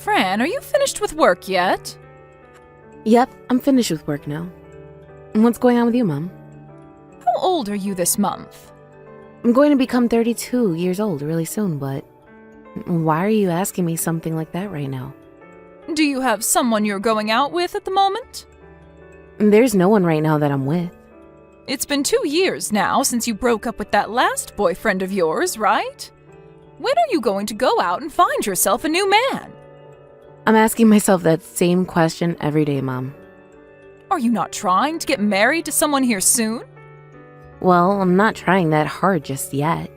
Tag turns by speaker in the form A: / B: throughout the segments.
A: Fran, are you finished with work yet?
B: Yep, I'm finished with work now. What's going on with you, Mom?
A: How old are you this month?
B: I'm going to become 32 years old really soon, but why are you asking me something like that right now?
A: Do you have someone you're going out with at the moment?
B: There's no one right now that I'm with.
A: It's been 2 years now since you broke up with that last boyfriend of yours, right? When are you going to go out and find yourself a new man?
B: I'm asking myself that same question every day, Mom.
A: Are you not trying to get married to someone here soon?
B: Well, I'm not trying that hard just yet.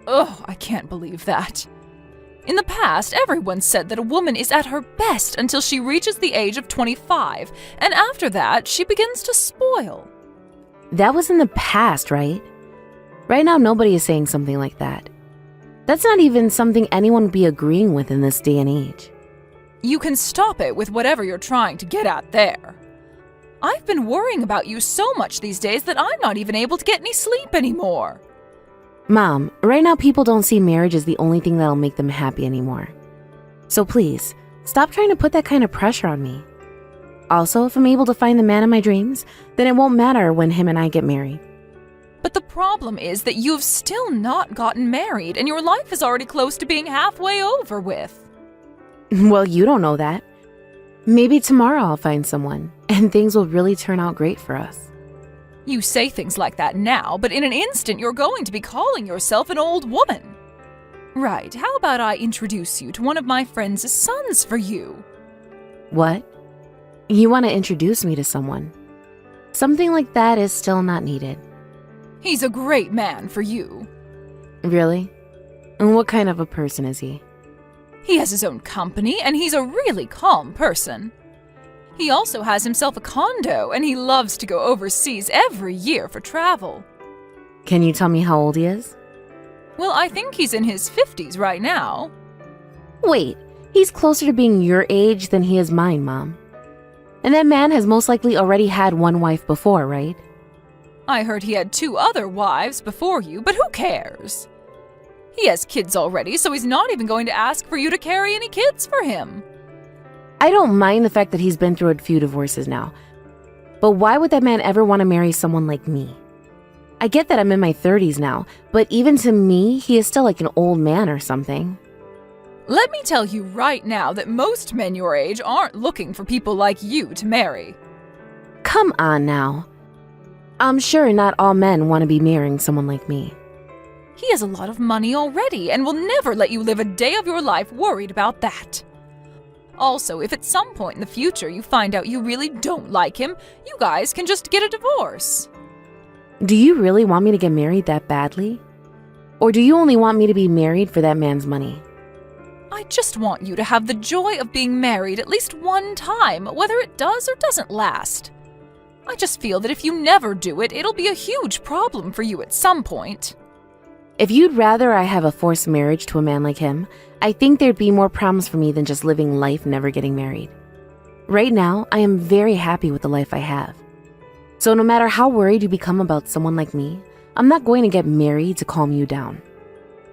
A: Ugh, I can't believe that. In the past, everyone said that a woman is at her best until she reaches the age of 25, and after that, she begins to spoil.
B: That was in the past, right? Right now, nobody is saying something like that. That's not even something anyone would be agreeing with in this day and age.
A: You can stop it with whatever you're trying to get at there. I've been worrying about you so much these days that I'm not even able to get any sleep anymore.
B: Mom, right now people don't see marriage as the only thing that'll make them happy anymore. So please, stop trying to put that kind of pressure on me. Also, if I'm able to find the man of my dreams, then it won't matter when him and I get married.
A: But the problem is that you've still not gotten married and your life is already close to being halfway over with.
B: Well, you don't know that. Maybe tomorrow I'll find someone, and things will really turn out great for us.
A: You say things like that now, but in an instant you're going to be calling yourself an old woman. Right, how about I introduce you to one of my friend's sons for you?
B: What? You want to introduce me to someone? Something like that is still not needed.
A: He's a great man for you.
B: Really? And what kind of a person is he?
A: He has his own company, and he's a really calm person. He also has himself a condo, and he loves to go overseas every year for travel.
B: Can you tell me how old he is?
A: Well, I think he's in his 50s right now.
B: Wait, he's closer to being your age than he is mine, Mom. And that man has most likely already had one wife before, right?
A: I heard he had 2 other wives before you, but who cares? He has kids already, so he's not even going to ask for you to carry any kids for him.
B: I don't mind the fact that he's been through a few divorces now. But why would that man ever want to marry someone like me? I get that I'm in my 30s now, but even to me, he is still like an old man or something.
A: Let me tell you right now that most men your age aren't looking for people like you to marry.
B: Come on now. I'm sure not all men want to be marrying someone like me.
A: He has a lot of money already and will never let you live a day of your life worried about that. Also, if at some point in the future you find out you really don't like him, you guys can just get a divorce.
B: Do you really want me to get married that badly? Or do you only want me to be married for that man's money?
A: I just want you to have the joy of being married at least one time, whether it does or doesn't last. I just feel that if you never do it, it'll be a huge problem for you at some point.
B: If you'd rather I have a forced marriage to a man like him, I think there'd be more problems for me than just living life never getting married. Right now, I am very happy with the life I have. So no matter how worried you become about someone like me, I'm not going to get married to calm you down.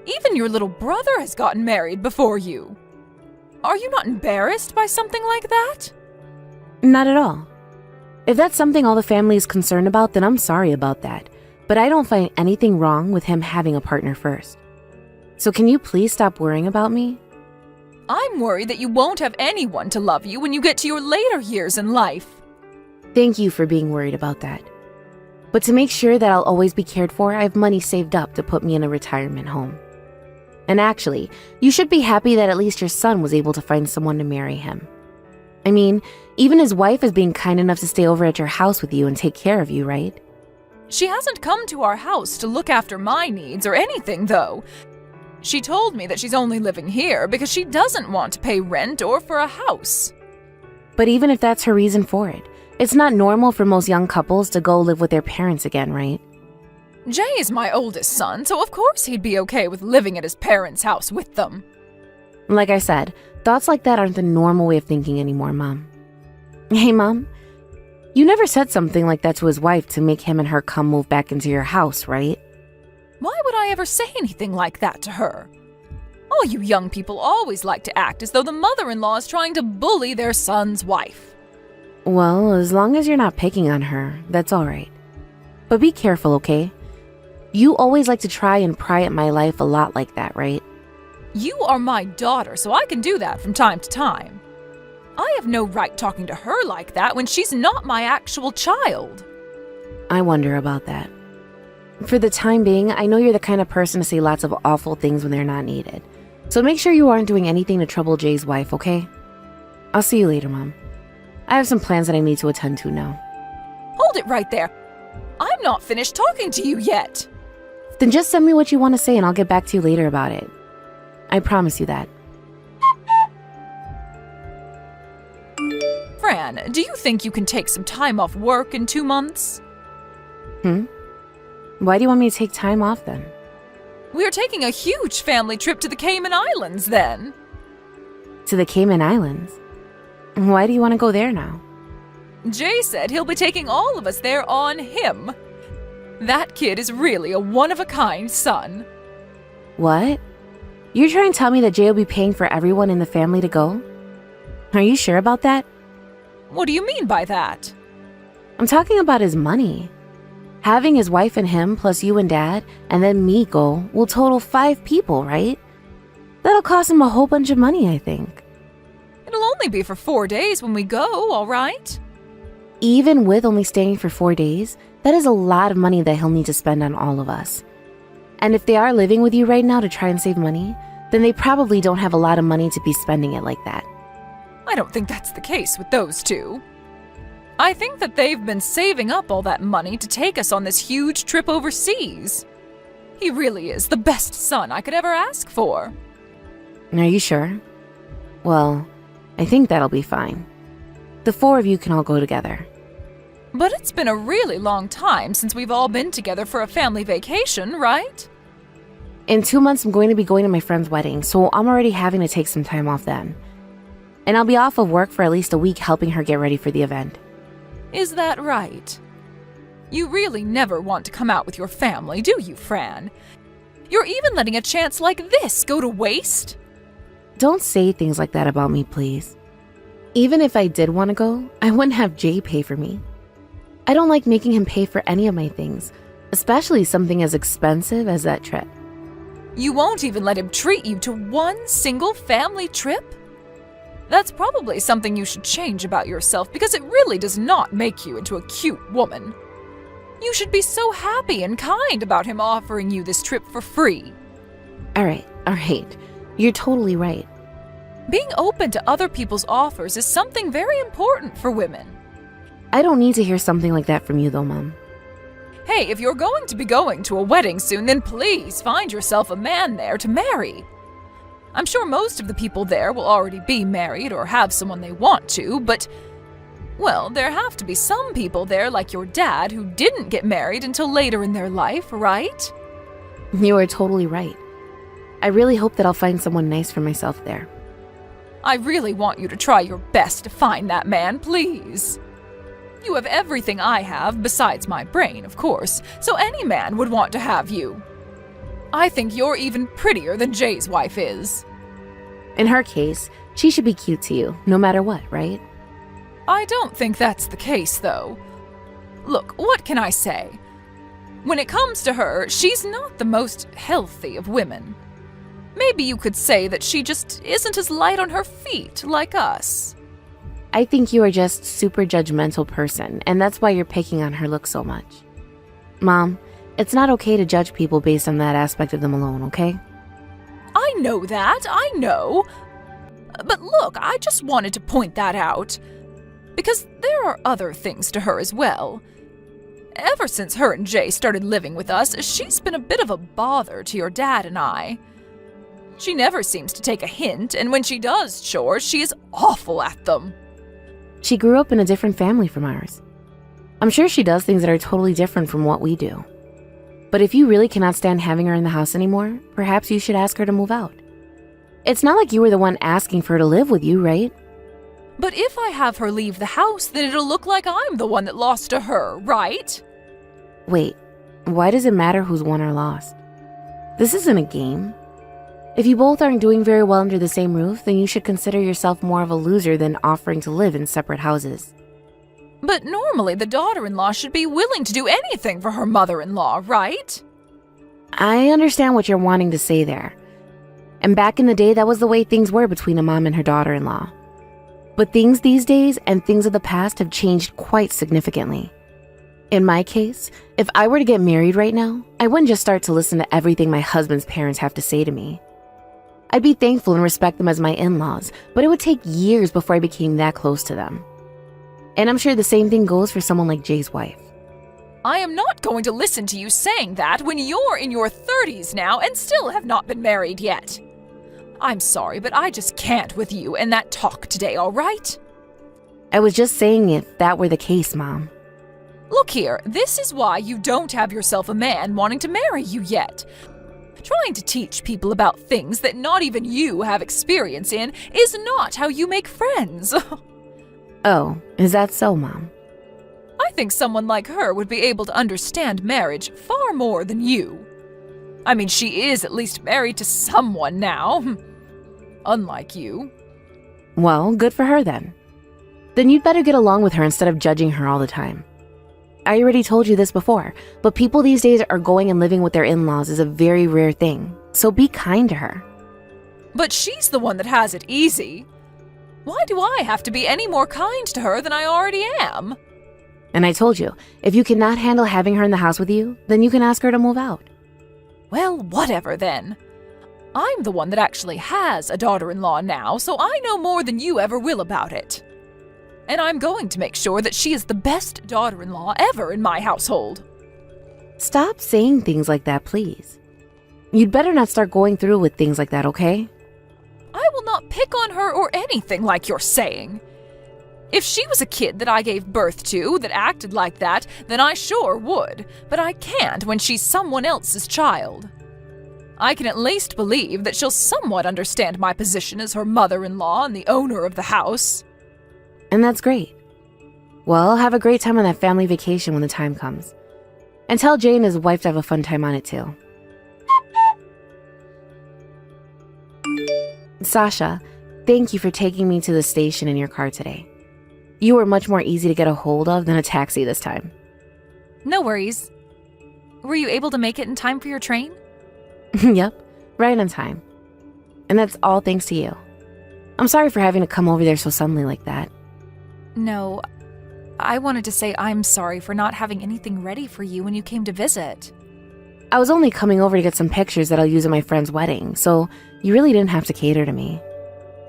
A: Even your little brother has gotten married before you. Are you not embarrassed by something like that?
B: Not at all. If that's something all the family is concerned about, then I'm sorry about that. But I don't find anything wrong with him having a partner first. So can you please stop worrying about me?
A: I'm worried that you won't have anyone to love you when you get to your later years in life.
B: Thank you for being worried about that. But to make sure that I'll always be cared for, I have money saved up to put me in a retirement home. And actually, you should be happy that at least your son was able to find someone to marry him. I mean, even his wife is being kind enough to stay over at your house with you and take care of you, right?
A: She hasn't come to our house to look after my needs or anything, though. She told me that she's only living here because she doesn't want to pay rent or for a house.
B: But even if that's her reason for it, it's not normal for most young couples to go live with their parents again, right?
A: Jay is my oldest son, so of course he'd be okay with living at his parents' house with them.
B: Like I said, thoughts like that aren't the normal way of thinking anymore, Mom. Hey, Mom, you never said something like that to his wife to make him and her come move back into your house, right?
A: Why would I ever say anything like that to her? Oh, you young people always like to act as though the mother-in-law is trying to bully their son's wife.
B: Well, as long as you're not picking on her, that's all right. But be careful, okay? You always like to try and pry at my life a lot like that, right?
A: You are my daughter, so I can do that from time to time. I have no right talking to her like that when she's not my actual child.
B: I wonder about that. For the time being, I know you're the kind of person to say lots of awful things when they're not needed. So make sure you aren't doing anything to trouble Jay's wife, okay? I'll see you later, Mom. I have some plans that I need to attend to now.
A: Hold it right there. I'm not finished talking to you yet.
B: Then just send me what you want to say and I'll get back to you later about it. I promise you that.
A: Fran, do you think you can take some time off work in 2 months?
B: Why do you want me to take time off then?
A: We're taking a huge family trip to the Cayman Islands then.
B: To the Cayman Islands? Why do you want to go there now?
A: Jay said he'll be taking all of us there on him. That kid is really a one-of-a-kind son.
B: What? You're trying to tell me that Jay will be paying for everyone in the family to go? Are you sure about that?
A: What do you mean by that?
B: I'm talking about his money. Having his wife and him plus you and Dad and then me go will total 5 people, right? That'll cost him a whole bunch of money, I think.
A: It'll only be for 4 days when we go, all right?
B: Even with only staying for 4 days, that is a lot of money that he'll need to spend on all of us. And if they are living with you right now to try and save money, then they probably don't have a lot of money to be spending it like that.
A: I don't think that's the case with those two. I think that they've been saving up all that money to take us on this huge trip overseas. He really is the best son I could ever ask for.
B: Are you sure? Well, I think that'll be fine. The 4 of you can all go together.
A: But it's been a really long time since we've all been together for a family vacation, right?
B: In 2 months, I'm going to be going to my friend's wedding, so I'm already having to take some time off then. And I'll be off of work for at least a week helping her get ready for the event.
A: Is that right? You really never want to come out with your family, do you, Fran? You're even letting a chance like this go to waste?
B: Don't say things like that about me, please. Even if I did want to go, I wouldn't have Jay pay for me. I don't like making him pay for any of my things, especially something as expensive as that trip.
A: You won't even let him treat you to one single family trip? That's probably something you should change about yourself because it really does not make you into a cute woman. You should be so happy and kind about him offering you this trip for free.
B: All right. You're totally right.
A: Being open to other people's offers is something very important for women.
B: I don't need to hear something like that from you though, Mom.
A: Hey, if you're going to be going to a wedding soon, then please find yourself a man there to marry. I'm sure most of the people there will already be married or have someone they want to, but, well, there have to be some people there like your dad who didn't get married until later in their life, right?
B: You are totally right. I really hope that I'll find someone nice for myself there.
A: I really want you to try your best to find that man, please. You have everything I have, besides my brain, of course, so any man would want to have you. I think you're even prettier than Jay's wife is.
B: In her case, she should be cute to you, no matter what, right?
A: I don't think that's the case, though. Look, what can I say? When it comes to her, she's not the most healthy of women. Maybe you could say that she just isn't as light on her feet like us.
B: I think you are just super judgmental person, and that's why you're picking on her look so much. Mom, it's not okay to judge people based on that aspect of them alone, okay?
A: I know that, I know. But look, I just wanted to point that out. Because there are other things to her as well. Ever since her and Jay started living with us, she's been a bit of a bother to your dad and I. She never seems to take a hint, and when she does chores, she is awful at them.
B: She grew up in a different family from ours. I'm sure she does things that are totally different from what we do. But if you really cannot stand having her in the house anymore, perhaps you should ask her to move out. It's not like you were the one asking for her to live with you, right?
A: But if I have her leave the house, then it'll look like I'm the one that lost to her, right?
B: Wait, why does it matter who's won or lost? This isn't a game. If you both aren't doing very well under the same roof, then you should consider yourself more of a loser than offering to live in separate houses.
A: But normally the daughter-in-law should be willing to do anything for her mother-in-law, right?
B: I understand what you're wanting to say there. And back in the day, that was the way things were between a mom and her daughter-in-law. But things these days and things of the past have changed quite significantly. In my case, if I were to get married right now, I wouldn't just start to listen to everything my husband's parents have to say to me. I'd be thankful and respect them as my in-laws, but it would take years before I became that close to them. And I'm sure the same thing goes for someone like Jay's wife.
A: I am not going to listen to you saying that when you're in your 30s now and still have not been married yet. I'm sorry, but I just can't with you and that talk today, all right?
B: I was just saying if that were the case, Mom.
A: Look here, this is why you don't have yourself a man wanting to marry you yet. Trying to teach people about things that not even you have experience in is not how you make friends.
B: Oh, is that so, Mom?
A: I think someone like her would be able to understand marriage far more than you. I mean, she is at least married to someone now. Unlike you.
B: Well, good for her then. Then you'd better get along with her instead of judging her all the time. I already told you this before, but people these days are going and living with their in-laws is a very rare thing, so be kind to her.
A: But she's the one that has it easy. Why do I have to be any more kind to her than I already am?
B: And I told you, if you cannot handle having her in the house with you, then you can ask her to move out.
A: Well, whatever then. I'm the one that actually has a daughter-in-law now, so I know more than you ever will about it. And I'm going to make sure that she is the best daughter-in-law ever in my household.
B: Stop saying things like that, please. You'd better not start going through with things like that, okay?
A: I will not pick on her or anything like you're saying. If she was a kid that I gave birth to that acted like that, then I sure would, but I can't when she's someone else's child. I can at least believe that she'll somewhat understand my position as her mother-in-law and the owner of the house.
B: And that's great. Well, have a great time on that family vacation when the time comes. And tell Jay and his wife to have a fun time on it too. Sasha, thank you for taking me to the station in your car today. You were much more easy to get a hold of than a taxi this time.
A: No worries. Were you able to make it in time for your train?
B: Yep, right on time. And that's all thanks to you. I'm sorry for having to come over there so suddenly like that.
A: No, I wanted to say I'm sorry for not having anything ready for you when you came to visit.
B: I was only coming over to get some pictures that I'll use at my friend's wedding, so you really didn't have to cater to me.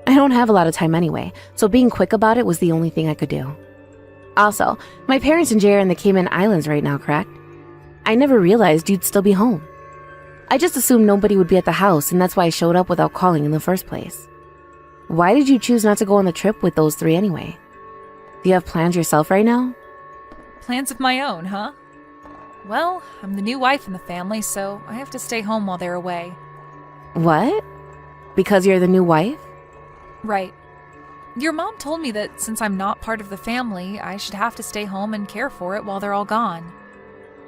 B: I don't have a lot of time anyway, so being quick about it was the only thing I could do. Also, my parents and Jay are in the Cayman Islands right now, correct? I never realized you'd still be home. I just assumed nobody would be at the house, and that's why I showed up without calling in the first place. Why did you choose not to go on the trip with those three anyway? Do you have plans yourself right now?
A: Plans of my own, huh? Well, I'm the new wife in the family, so I have to stay home while they're away.
B: What? Because you're the new wife?
A: Right. Your mom told me that since I'm not part of the family, I should have to stay home and care for it while they're all gone.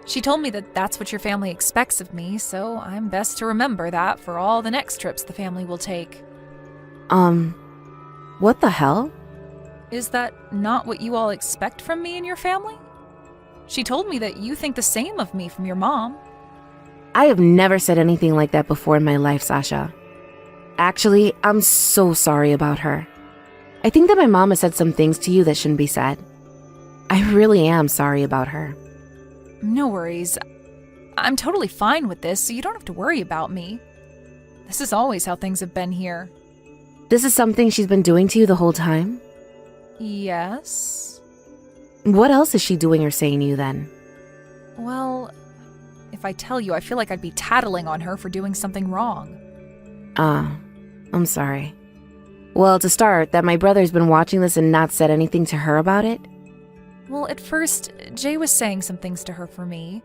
A: She told me that that's what your family expects of me, so I'm best to remember that for all the next trips the family will take.
B: What the hell?
A: Is that not what you all expect from me and your family? She told me that you think the same of me from your mom.
B: I have never said anything like that before in my life, Sasha. Actually, I'm so sorry about her. I think that my mom has said some things to you that shouldn't be said. I really am sorry about her.
A: No worries. I'm totally fine with this, so you don't have to worry about me. This is always how things have been here.
B: This is something she's been doing to you the whole time?
A: Yes?
B: What else is she doing or saying to you then?
A: Well, if I tell you, I feel like I'd be tattling on her for doing something wrong.
B: I'm sorry. Well, to start, that my brother's been watching this and not said anything to her about it?
A: Well, at first, Jay was saying some things to her for me,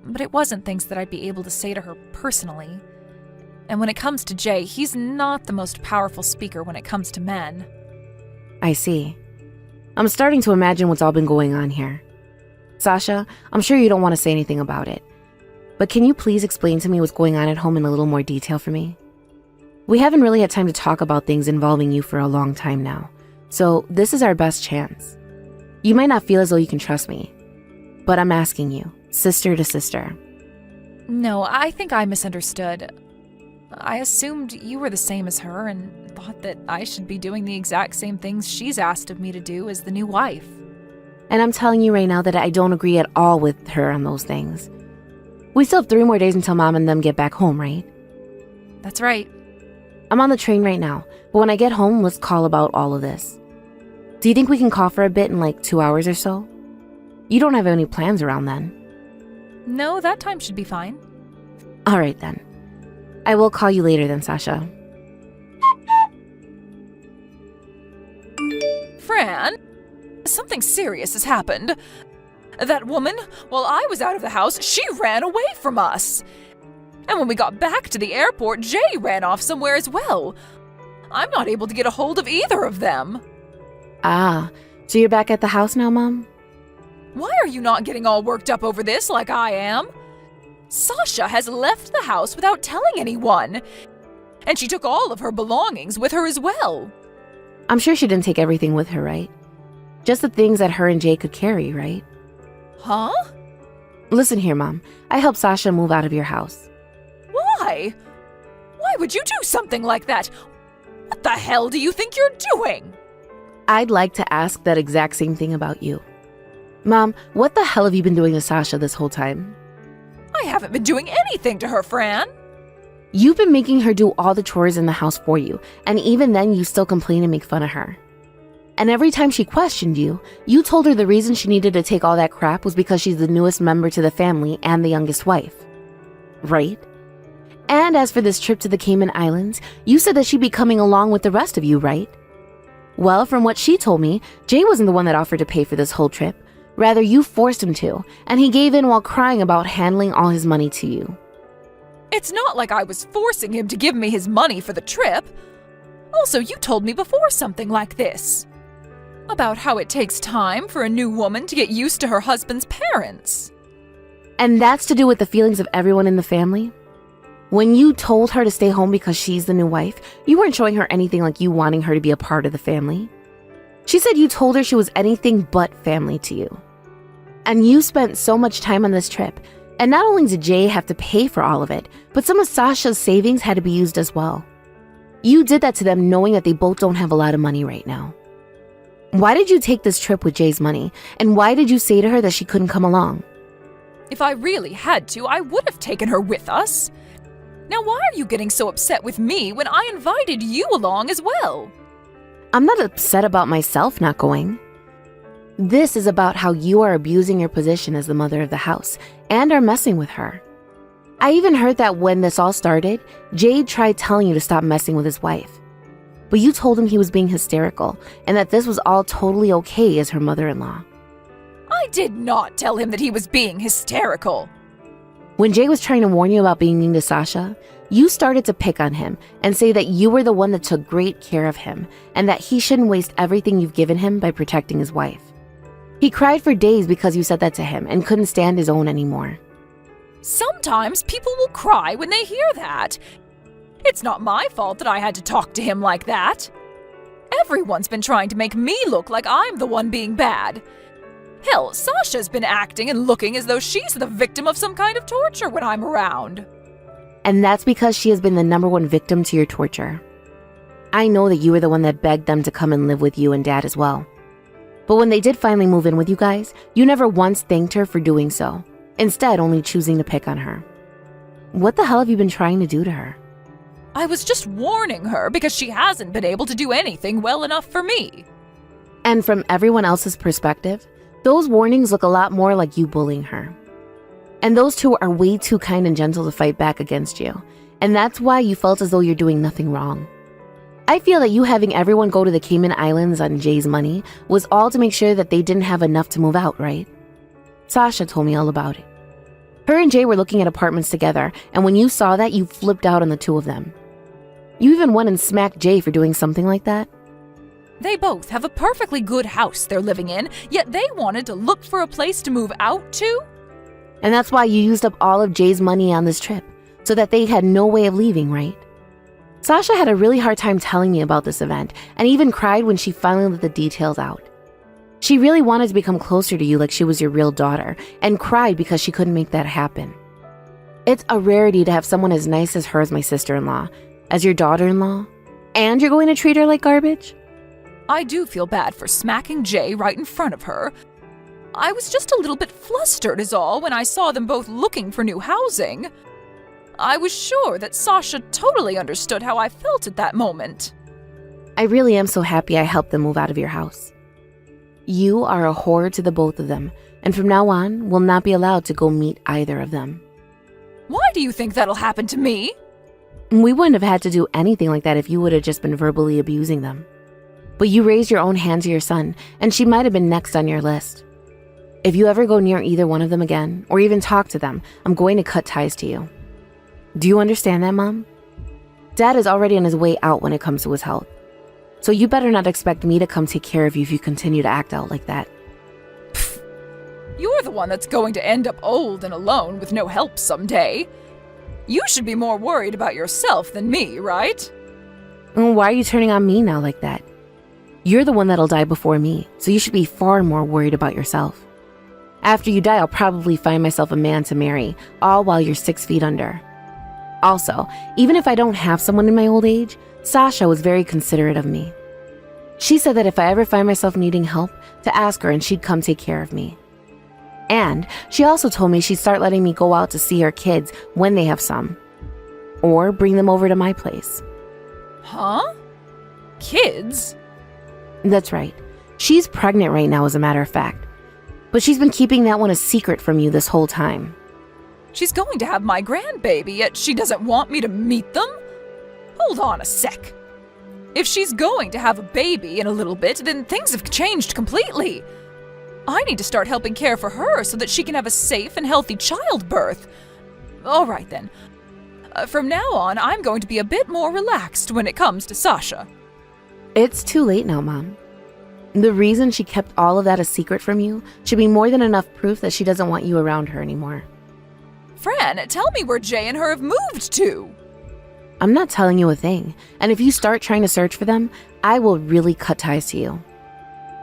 A: but it wasn't things that I'd be able to say to her personally. And when it comes to Jay, he's not the most powerful speaker when it comes to men.
B: I see. I'm starting to imagine what's all been going on here. Sasha, I'm sure you don't want to say anything about it, but can you please explain to me what's going on at home in a little more detail for me? We haven't really had time to talk about things involving you for a long time now, so this is our best chance. You might not feel as though you can trust me, but I'm asking you, sister to sister.
A: No, I think I misunderstood. I assumed you were the same as her and thought that I should be doing the exact same things she's asked of me to do as the new wife.
B: And I'm telling you right now that I don't agree at all with her on those things. We still have 3 more days until Mom and them get back home, right?
A: That's right.
B: I'm on the train right now, but when I get home, let's call about all of this. Do you think we can call for a bit in like 2 hours or so? You don't have any plans around then.
A: No, that time should be fine.
B: All right then. I will call you later then, Sasha.
A: Fran, something serious has happened. That woman, while I was out of the house, she ran away from us. And when we got back to the airport, Jay ran off somewhere as well. I'm not able to get a hold of either of them.
B: Ah, so you're back at the house now, Mom?
A: Why are you not getting all worked up over this like I am? Sasha has left the house without telling anyone. And she took all of her belongings with her as well.
B: I'm sure she didn't take everything with her, right? Just the things that her and Jay could carry, right?
A: Huh?
B: Listen here, Mom. I helped Sasha move out of your house.
A: Why? Why would you do something like that? What the hell do you think you're doing?
B: I'd like to ask that exact same thing about you. Mom, what the hell have you been doing to Sasha this whole time?
A: I haven't been doing anything to her, Fran.
B: You've been making her do all the chores in the house for you, and even then you still complain and make fun of her. And every time she questioned you, you told her the reason she needed to take all that crap was because she's the newest member to the family and the youngest wife. Right? And as for this trip to the Cayman Islands, you said that she'd be coming along with the rest of you, right? Well, from what she told me, Jay wasn't the one that offered to pay for this whole trip. Rather, you forced him to, and he gave in while crying about handling all his money to you.
A: It's not like I was forcing him to give me his money for the trip. Also, you told me before something like this. About how it takes time for a new woman to get used to her husband's parents.
B: And that's to do with the feelings of everyone in the family? When you told her to stay home because she's the new wife, you weren't showing her anything like you wanting her to be a part of the family. She said you told her she was anything but family to you. And you spent so much time on this trip, and not only did Jay have to pay for all of it, but some of Sasha's savings had to be used as well. You did that to them knowing that they both don't have a lot of money right now. Why did you take this trip with Jay's money, and why did you say to her that she couldn't come along?
A: If I really had to, I would have taken her with us. Now why are you getting so upset with me when I invited you along as well?
B: I'm not upset about myself not going. This is about how you are abusing your position as the mother of the house and are messing with her. I even heard that when this all started, Jade tried telling you to stop messing with his wife. But you told him he was being hysterical and that this was all totally okay as her mother-in-law.
A: I did not tell him that he was being hysterical.
B: When Jay was trying to warn you about being mean to Sasha, you started to pick on him and say that you were the one that took great care of him and that he shouldn't waste everything you've given him by protecting his wife. He cried for days because you said that to him and couldn't stand his own anymore.
A: Sometimes people will cry when they hear that. It's not my fault that I had to talk to him like that. Everyone's been trying to make me look like I'm the one being bad. Hell, Sasha's been acting and looking as though she's the victim of some kind of torture when I'm around.
B: And that's because she has been the #1 victim to your torture. I know that you were the one that begged them to come and live with you and Dad as well. But when they did finally move in with you guys, you never once thanked her for doing so, instead only choosing to pick on her. What the hell have you been trying to do to her?
A: I was just warning her because she hasn't been able to do anything well enough for me.
B: And from everyone else's perspective, those warnings look a lot more like you bullying her. And those two are way too kind and gentle to fight back against you. And that's why you felt as though you're doing nothing wrong. I feel that you having everyone go to the Cayman Islands on Jay's money was all to make sure that they didn't have enough to move out, right? Sasha told me all about it. Her and Jay were looking at apartments together, and when you saw that, you flipped out on the two of them. You even went and smacked Jay for doing something like that?
A: They both have a perfectly good house they're living in, yet they wanted to look for a place to move out to?
B: And that's why you used up all of Jay's money on this trip, so that they had no way of leaving, right? Sasha had a really hard time telling me about this event and even cried when she finally let the details out. She really wanted to become closer to you like she was your real daughter and cried because she couldn't make that happen. It's a rarity to have someone as nice as her as my sister-in-law, as your daughter-in-law, and you're going to treat her like garbage?
A: I do feel bad for smacking Jay right in front of her. I was just a little bit flustered is all when I saw them both looking for new housing. I was sure that Sasha totally understood how I felt at that moment.
B: I really am so happy I helped them move out of your house. You are a whore to the both of them, and from now on, will not be allowed to go meet either of them.
A: Why do you think that'll happen to me?
B: We wouldn't have had to do anything like that if you would have just been verbally abusing them. But you raised your own hand to your son, and she might have been next on your list. If you ever go near either one of them again, or even talk to them, I'm going to cut ties to you. Do you understand that, Mom? Dad is already on his way out when it comes to his health. So you better not expect me to come take care of you if you continue to act out like that.
A: Pfft. You're the one that's going to end up old and alone with no help someday. You should be more worried about yourself than me, right?
B: Why are you turning on me now like that? You're the one that'll die before me, so you should be far more worried about yourself. After you die, I'll probably find myself a man to marry, all while you're 6 feet under. Also, even if I don't have someone in my old age, Sasha was very considerate of me. She said that if I ever find myself needing help, to ask her and she'd come take care of me. And she also told me she'd start letting me go out to see her kids when they have some. Or bring them over to my place.
A: Huh? Kids?
B: That's right. She's pregnant right now, as a matter of fact. But she's been keeping that one a secret from you this whole time.
A: She's going to have my grandbaby, yet she doesn't want me to meet them? Hold on a sec. If she's going to have a baby in a little bit, then things have changed completely. I need to start helping care for her so that she can have a safe and healthy childbirth. All right then. From now on, I'm going to be a bit more relaxed when it comes to Sasha.
B: It's too late now, Mom. The reason she kept all of that a secret from you should be more than enough proof that she doesn't want you around her anymore.
A: Fran, tell me where Jay and her have moved to.
B: I'm not telling you a thing, and if you start trying to search for them, I will really cut ties to you.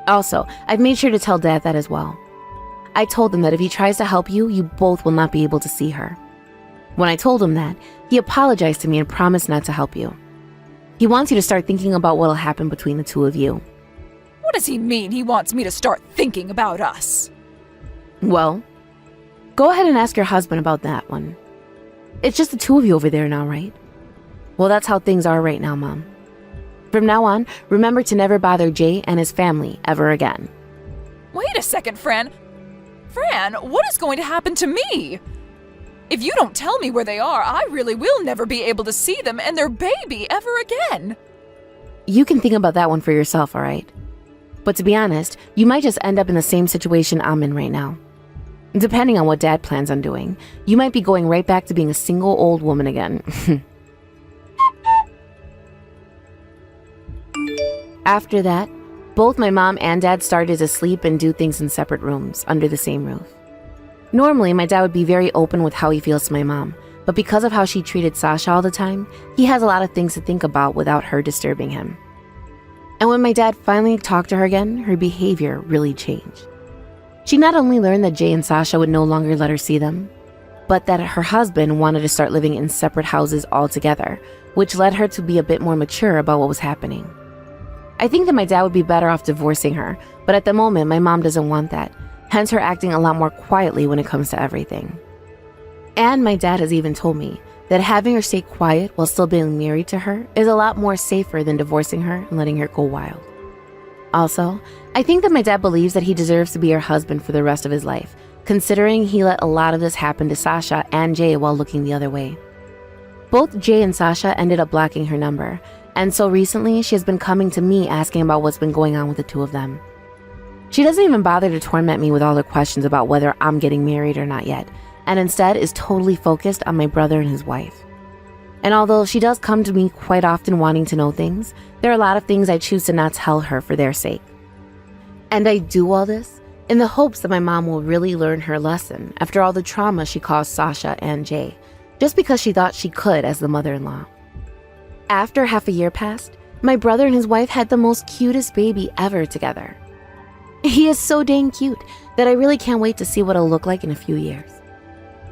B: Also, I've made sure to tell Dad that as well. I told him that if he tries to help you, you both will not be able to see her. When I told him that, he apologized to me and promised not to help you. He wants you to start thinking about what'll happen between the two of you.
A: What does he mean he wants me to start thinking about us?
B: Well, go ahead and ask your husband about that one. It's just the two of you over there now, right? Well, that's how things are right now, Mom. From now on, remember to never bother Jay and his family ever again.
A: Wait a second, Fran. Fran, what is going to happen to me? If you don't tell me where they are, I really will never be able to see them and their baby ever again.
B: You can think about that one for yourself, all right? But to be honest, you might just end up in the same situation I'm in right now. Depending on what Dad plans on doing, you might be going right back to being a single old woman again. After that, both my mom and Dad started to sleep and do things in separate rooms under the same roof. Normally, my dad would be very open with how he feels to my mom, but because of how she treated Sasha all the time, he has a lot of things to think about without her disturbing him. And when my dad finally talked to her again, her behavior really changed. She not only learned that Jay and Sasha would no longer let her see them, but that her husband wanted to start living in separate houses altogether, which led her to be a bit more mature about what was happening. I think that my dad would be better off divorcing her, but at the moment, my mom doesn't want that, hence her acting a lot more quietly when it comes to everything. And my dad has even told me that having her stay quiet while still being married to her is a lot more safer than divorcing her and letting her go wild. Also, I think that my dad believes that he deserves to be her husband for the rest of his life, considering he let a lot of this happen to Sasha and Jay while looking the other way. Both Jay and Sasha ended up blocking her number, and so recently she has been coming to me asking about what's been going on with the two of them. She doesn't even bother to torment me with all her questions about whether I'm getting married or not yet, and instead is totally focused on my brother and his wife. And although she does come to me quite often wanting to know things, there are a lot of things I choose to not tell her for their sake. And I do all this in the hopes that my mom will really learn her lesson after all the trauma she caused Sasha and Jay, just because she thought she could as the mother-in-law. After half a year passed, my brother and his wife had the most cutest baby ever together. He is so dang cute that I really can't wait to see what it'll look like in a few years.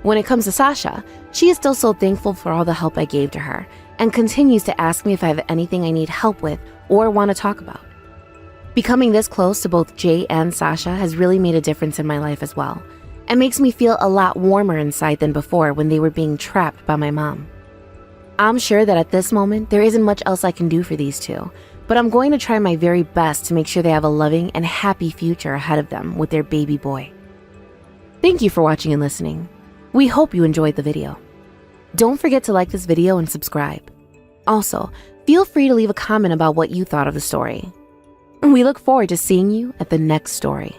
B: When it comes to Sasha, she is still so thankful for all the help I gave to her and continues to ask me if I have anything I need help with or want to talk about. Becoming this close to both Jay and Sasha has really made a difference in my life as well, and makes me feel a lot warmer inside than before when they were being trapped by my mom. I'm sure that at this moment, there isn't much else I can do for these two, but I'm going to try my very best to make sure they have a loving and happy future ahead of them with their baby boy. Thank you for watching and listening. We hope you enjoyed the video. Don't forget to like this video and subscribe. Also, feel free to leave a comment about what you thought of the story. We look forward to seeing you at the next story.